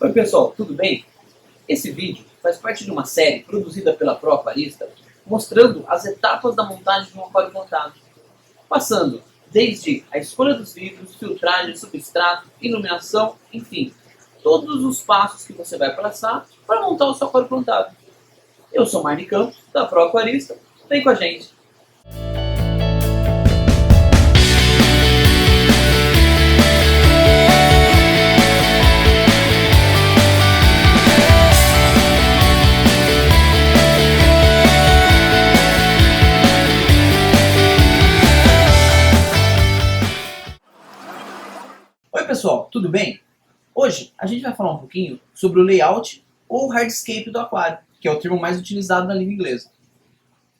Oi pessoal, tudo bem? Esse vídeo faz parte de uma série produzida pela Pro Aquarista, mostrando as etapas da montagem de um aquário plantado, passando desde a escolha dos vidros, filtragem, substrato, iluminação, enfim, todos os passos que você vai passar para montar o seu aquário plantado. Eu sou Marne Campos, da Pro Aquarista, vem com a gente! Oi pessoal, tudo bem? Hoje a gente vai falar um pouquinho sobre o layout ou hardscape do aquário, que é o termo mais utilizado na língua inglesa.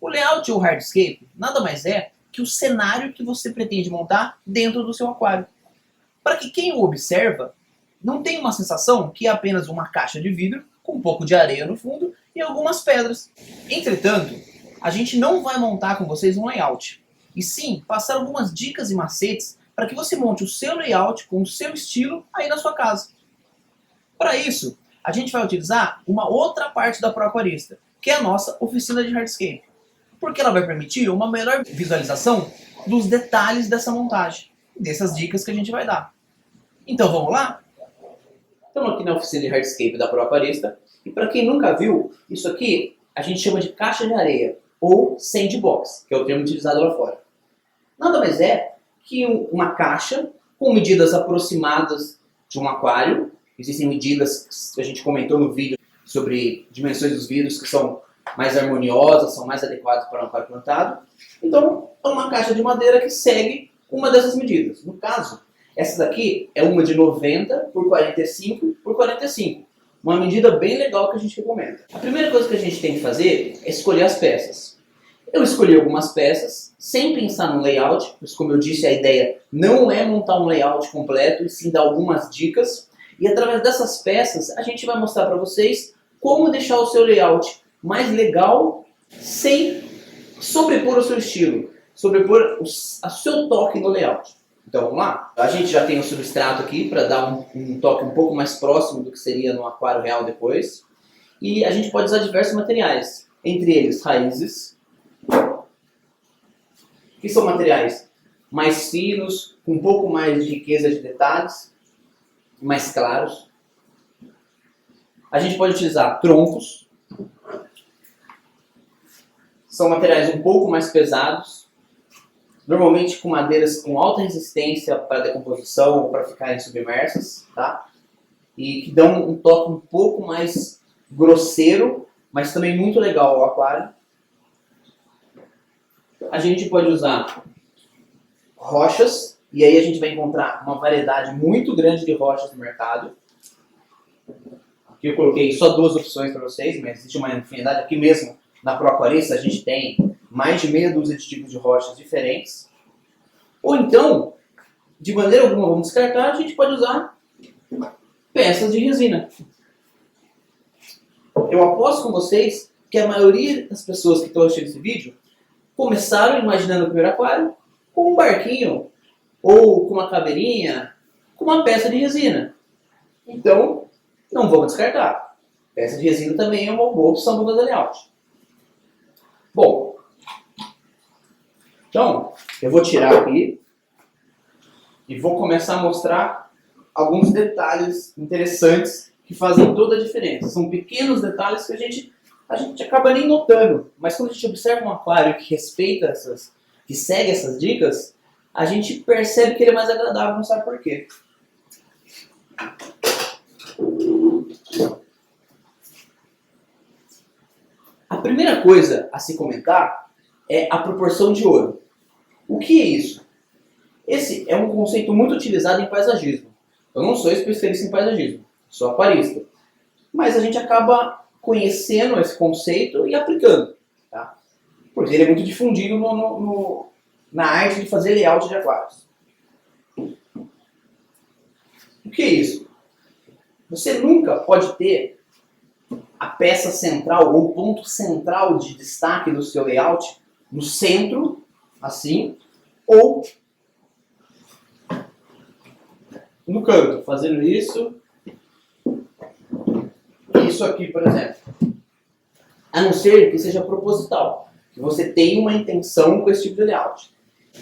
O layout ou hardscape nada mais é que o cenário que você pretende montar dentro do seu aquário, para que quem o observa não tenha uma sensação que é apenas uma caixa de vidro com um pouco de areia no fundo e algumas pedras. Entretanto, a gente não vai montar com vocês um layout, e sim passar algumas dicas e macetes para que você monte o seu layout com o seu estilo aí na sua casa. Para isso, a gente vai utilizar uma outra parte da Pro Aquarista, que é a nossa oficina de hardscape, porque ela vai permitir uma melhor visualização dos detalhes dessa montagem, dessas dicas que a gente vai dar. Então vamos lá? Estamos aqui na oficina de hardscape da Pro Aquarista, e para quem nunca viu, isso aqui a gente chama de caixa de areia, ou sandbox, que é o termo utilizado lá fora. Nada mais é que uma caixa com medidas aproximadas de um aquário. Existem medidas que a gente comentou no vídeo sobre dimensões dos vidros que são mais harmoniosas, são mais adequadas para um aquário plantado. Então, é uma caixa de madeira que segue uma dessas medidas. No caso, essa daqui é uma de 90 por 45 por 45. Uma medida bem legal que a gente recomenda. A primeira coisa que a gente tem que fazer é escolher as peças. Eu escolhi algumas peças, sem pensar no layout, pois como eu disse, a ideia não é montar um layout completo, e sim dar algumas dicas. E através dessas peças, a gente vai mostrar para vocês como deixar o seu layout mais legal, sem sobrepor o seu estilo, sobrepor o seu toque no layout. Então vamos lá? A gente já tem o substrato aqui, para dar um toque um pouco mais próximo do que seria no aquário real depois. E a gente pode usar diversos materiais, entre eles raízes, que são materiais mais finos, com um pouco mais de riqueza de detalhes, mais claros. A gente pode utilizar troncos, são materiais um pouco mais pesados, normalmente com madeiras com alta resistência para decomposição ou para ficarem submersas, tá? E que dão um toque um pouco mais grosseiro, mas também muito legal ao aquário. A gente pode usar rochas, e aí a gente vai encontrar uma variedade muito grande de rochas no mercado. Aqui eu coloquei só duas opções para vocês, mas existe uma infinidade. Aqui mesmo, na Pro Aquarista, a gente tem mais de meia dúzia de tipos de rochas diferentes. Ou então, de maneira alguma vamos descartar, a gente pode usar peças de resina. Eu aposto com vocês que a maioria das pessoas que estão assistindo esse vídeo começaram imaginando o primeiro aquário com um barquinho, ou com uma caveirinha, com uma peça de resina. Então, não vamos descartar. Peça de resina também é uma boa opção para fazer layout. Bom, então, eu vou tirar aqui e vou começar a mostrar alguns detalhes interessantes que fazem toda a diferença. São pequenos detalhes que a gente acaba nem notando, mas quando a gente observa um aquário que respeita que segue essas dicas, a gente percebe que ele é mais agradável, não sabe por quê. A primeira coisa a se comentar é a proporção de ouro. O que é isso? Esse é um conceito muito utilizado em paisagismo. Eu não sou especialista em paisagismo, sou aquarista, mas a gente acaba conhecendo esse conceito e aplicando, tá? Porque ele é muito difundido na arte de fazer layout de aquários. O que é isso? Você nunca pode ter a peça central ou o ponto central de destaque do seu layout no centro, assim, ou no canto, fazendo isso isso aqui, por exemplo. A não ser que seja proposital, que você tenha uma intenção com esse tipo de layout.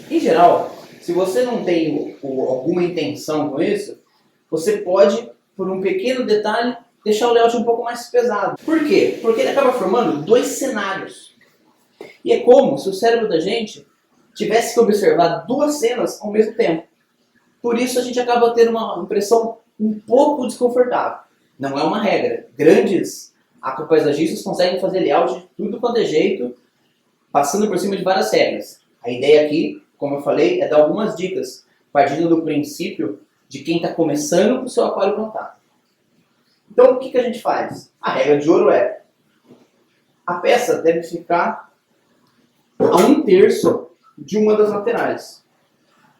Em geral, se você não tem alguma intenção com isso, você pode, por um pequeno detalhe, deixar o layout um pouco mais pesado. Por quê? Porque ele acaba formando dois cenários. E é como se o cérebro da gente tivesse que observar duas cenas ao mesmo tempo. Por isso a gente acaba tendo uma impressão um pouco desconfortável. Não é uma regra. Grandes acropaisagistas conseguem fazer layout de tudo quanto é jeito, passando por cima de várias regras. A ideia aqui, como eu falei, é dar algumas dicas, partindo do princípio de quem está começando com o seu aquário plantado. Então, o que a gente faz? A regra de ouro é: a peça deve ficar a 1/3 de uma das laterais.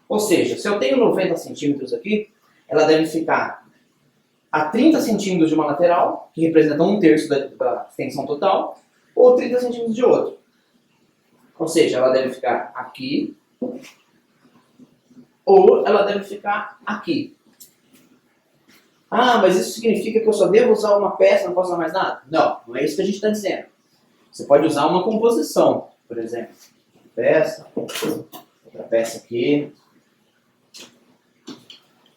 Ou seja, se eu tenho 90 centímetros aqui, ela deve ficar a 30 centímetros de uma lateral, que representa 1/3 da extensão total, ou 30 centímetros de outro. Ou seja, ela deve ficar aqui, ou ela deve ficar aqui. Ah, mas isso significa que eu só devo usar uma peça, não posso usar mais nada? Não, não é isso que a gente está dizendo. Você pode usar uma composição, por exemplo. Peça, outra peça aqui.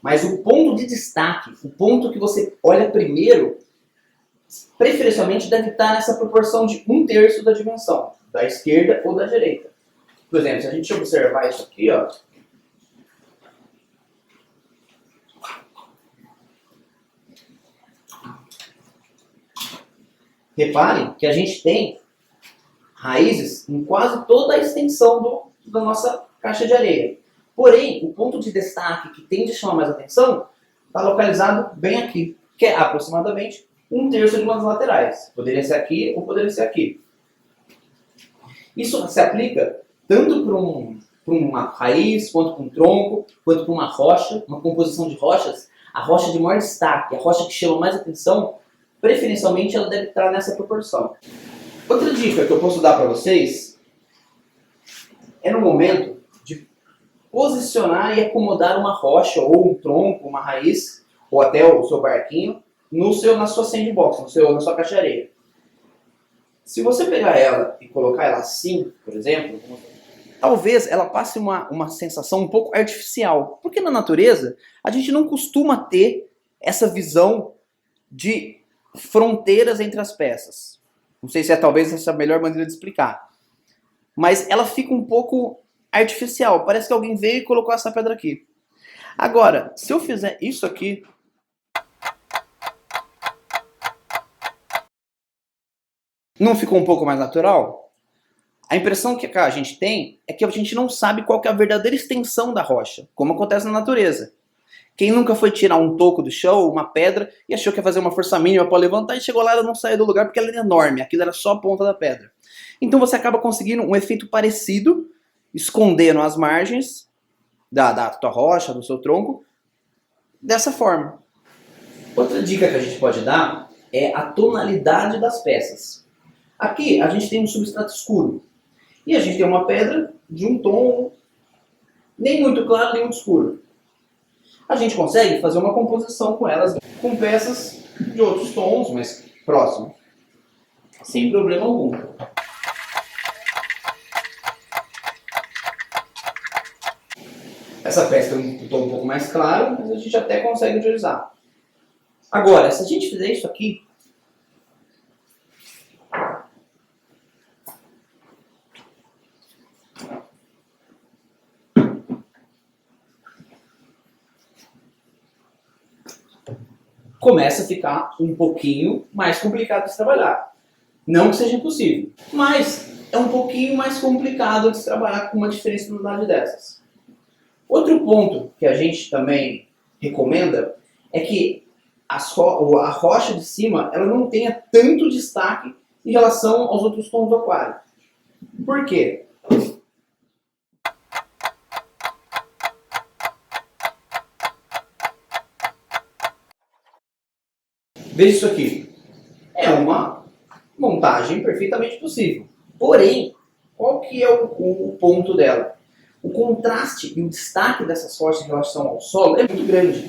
Mas o ponto de destaque, o ponto que você olha primeiro, preferencialmente deve estar nessa proporção de 1/3 da dimensão, da esquerda ou da direita. Por exemplo, se a gente observar isso aqui, ó, reparem que a gente tem raízes em quase toda a extensão da nossa caixa de areia. Porém, o ponto de destaque que tende a chamar mais atenção está localizado bem aqui, que é aproximadamente 1/3 de uma das laterais. Poderia ser aqui ou poderia ser aqui. Isso se aplica tanto para uma raiz, quanto para um tronco, quanto para uma rocha, uma composição de rochas. A rocha de maior destaque, a rocha que chama mais atenção, preferencialmente ela deve estar nessa proporção. Outra dica que eu posso dar para vocês é no momento de posicionar e acomodar uma rocha, ou um tronco, uma raiz, ou até o seu barquinho, na sua sandbox, na sua caixa de areia. Se você pegar ela e colocar ela assim, por exemplo, talvez ela passe uma sensação um pouco artificial. Porque na natureza, a gente não costuma ter essa visão de fronteiras entre as peças. Não sei se talvez essa é a melhor maneira de explicar. Mas ela fica um pouco artificial. Parece que alguém veio e colocou essa pedra aqui. Agora, se eu fizer isso aqui, não ficou um pouco mais natural? A impressão que a gente tem é que a gente não sabe qual que é a verdadeira extensão da rocha, como acontece na natureza. Quem nunca foi tirar um toco do chão, uma pedra, e achou que ia fazer uma força mínima para levantar, e chegou lá e ela não saiu do lugar porque ela era enorme, aquilo era só a ponta da pedra. Então você acaba conseguindo um efeito parecido, escondendo as margens da tua rocha, do seu tronco, dessa forma. Outra dica que a gente pode dar é a tonalidade das peças. Aqui a gente tem um substrato escuro, e a gente tem uma pedra de um tom nem muito claro, nem muito escuro. A gente consegue fazer uma composição com elas, com peças de outros tons, mas próximos, sem problema algum. Essa peça tem um tom um pouco mais claro, mas a gente até consegue utilizar. Agora, se a gente fizer isso aqui, começa a ficar um pouquinho mais complicado de se trabalhar. Não que seja impossível, mas é um pouquinho mais complicado de se trabalhar com uma diferença de tonalidade dessas. Outro ponto que a gente também recomenda é que a rocha de cima ela não tenha tanto destaque em relação aos outros tons do aquário. Por quê? Veja isso aqui. É uma montagem perfeitamente possível. Porém, qual que é o ponto dela? O contraste e o destaque dessas rochas em relação ao solo é muito grande.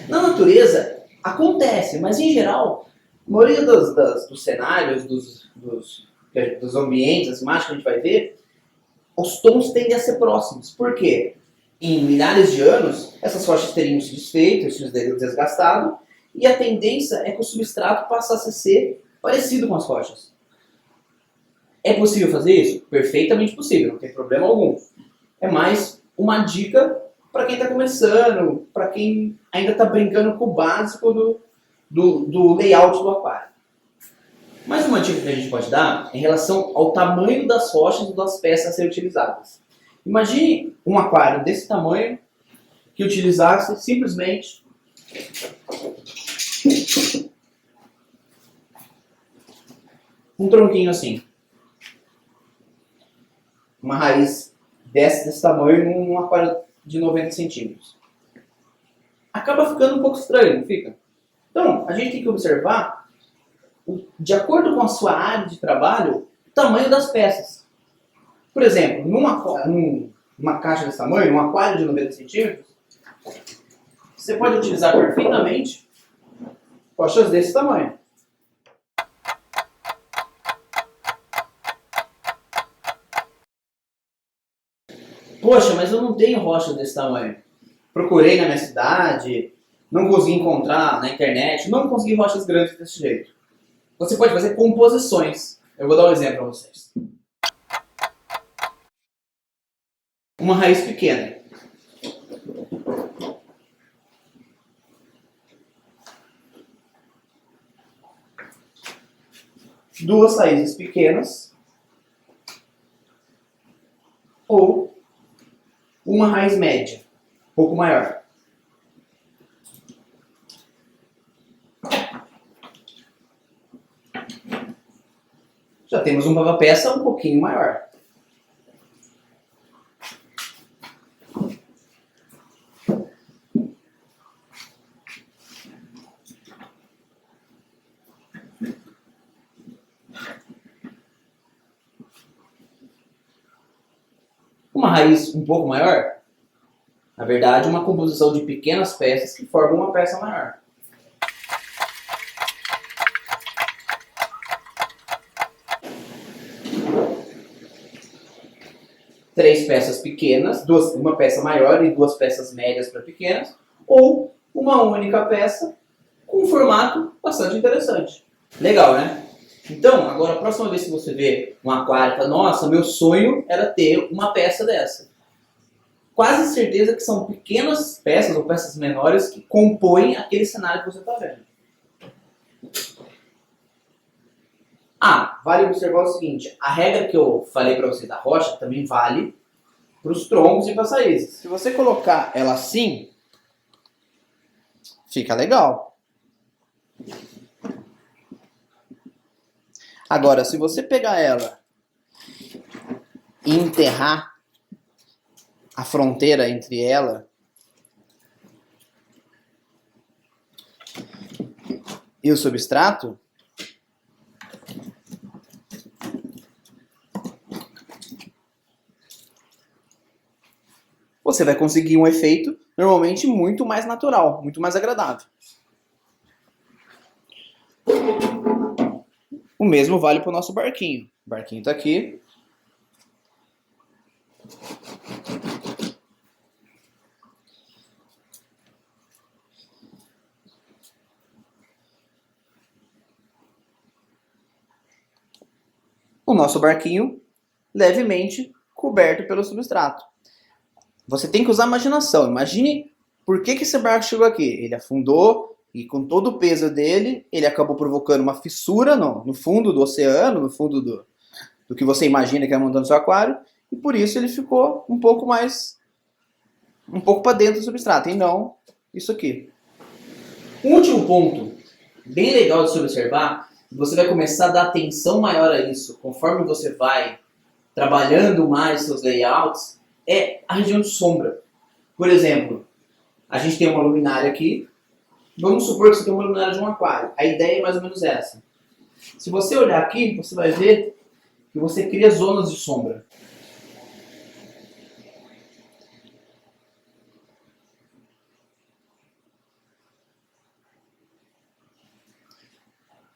Na natureza, acontece, mas em geral, A maioria dos cenários, dos ambientes, as imagens que a gente vai ver, os tons tendem a ser próximos. Por quê? Em milhares de anos, essas rochas teriam se desfeito, se desgastado, e a tendência é que o substrato passasse a ser parecido com as rochas. É possível fazer isso? Perfeitamente possível, não tem problema algum. É mais uma dica para quem está começando, para quem ainda está brincando com o básico do layout do aquário. Mais uma dica que a gente pode dar é em relação ao tamanho das rochas e das peças a serem utilizadas. Imagine um aquário desse tamanho que utilizasse simplesmente um tronquinho assim. Uma raiz desse tamanho num aquário de 90 centímetros. Acaba ficando um pouco estranho, não fica? Então, a gente tem que observar, de acordo com a sua área de trabalho, o tamanho das peças. Por exemplo, numa caixa desse tamanho, num aquário de 90 centímetros, você pode utilizar perfeitamente rochas desse tamanho. Poxa, mas eu não tenho rocha desse tamanho. Procurei na minha cidade, não consegui encontrar na internet, não consegui rochas grandes desse jeito. Você pode fazer composições. Eu vou dar um exemplo para vocês. Uma raiz pequena. Duas raízes pequenas. Ou uma raiz média, um pouco maior. Já temos uma peça um pouquinho maior. Uma raiz um pouco maior, na verdade, uma composição de pequenas peças que formam uma peça maior. Três peças pequenas, uma peça maior e duas peças médias para pequenas, ou uma única peça com um formato bastante interessante. Legal, né? Então, agora a próxima vez que você vê um aquário, fala, nossa, meu sonho era ter uma peça dessa. Quase certeza que são pequenas peças ou peças menores que compõem aquele cenário que você está vendo. Ah, vale observar o seguinte, a regra que eu falei para você da rocha também vale para os troncos e para as raízes. Se você colocar ela assim, fica legal. Agora, se você pegar ela e enterrar a fronteira entre ela e o substrato, você vai conseguir um efeito normalmente muito mais natural, muito mais agradável. O mesmo vale para o nosso barquinho. O barquinho está aqui. O nosso barquinho levemente coberto pelo substrato. Você tem que usar a imaginação. Imagine por que esse barco chegou aqui. Ele afundou e com todo o peso dele, ele acabou provocando uma fissura no fundo do oceano, no fundo do que você imagina que é montando seu aquário, e por isso ele ficou um pouco para dentro do substrato, e não isso aqui. Um último ponto bem legal de se observar, você vai começar a dar atenção maior a isso conforme você vai trabalhando mais seus layouts, é a região de sombra. Por exemplo, a gente tem uma luminária aqui, vamos supor que você tem uma luminária de um aquário. A ideia é mais ou menos essa. Se você olhar aqui, você vai ver que você cria zonas de sombra.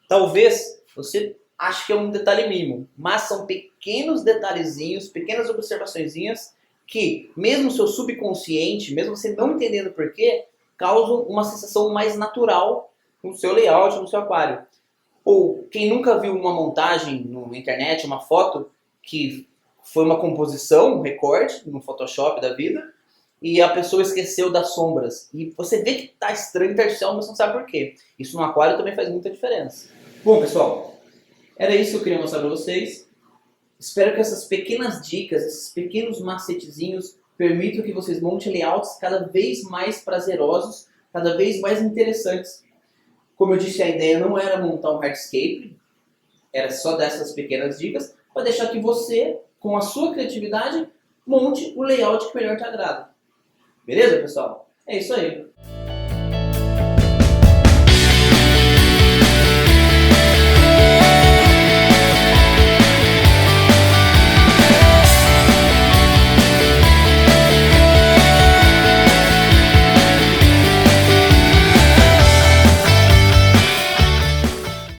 Talvez você ache que é um detalhe mínimo, mas são pequenos detalhezinhos, pequenas observaçõezinhas que, mesmo o seu subconsciente, mesmo você não entendendo porquê, causam uma sensação mais natural no seu layout, no seu aquário. Ou quem nunca viu uma montagem na internet, uma foto que foi uma composição, um recorte no Photoshop da vida, e a pessoa esqueceu das sombras. E você vê que tá estranho, tá artificial, mas não sabe por quê. Isso no aquário também faz muita diferença. Bom, pessoal, era isso que eu queria mostrar para vocês. Espero que essas pequenas dicas, esses pequenos macetezinhos permitam que vocês montem layouts cada vez mais prazerosos, cada vez mais interessantes. Como eu disse, a ideia não era montar um hardscape, era só dessas pequenas dicas, para deixar que você, com a sua criatividade, monte o layout que melhor te agrada. Beleza, pessoal? É isso aí.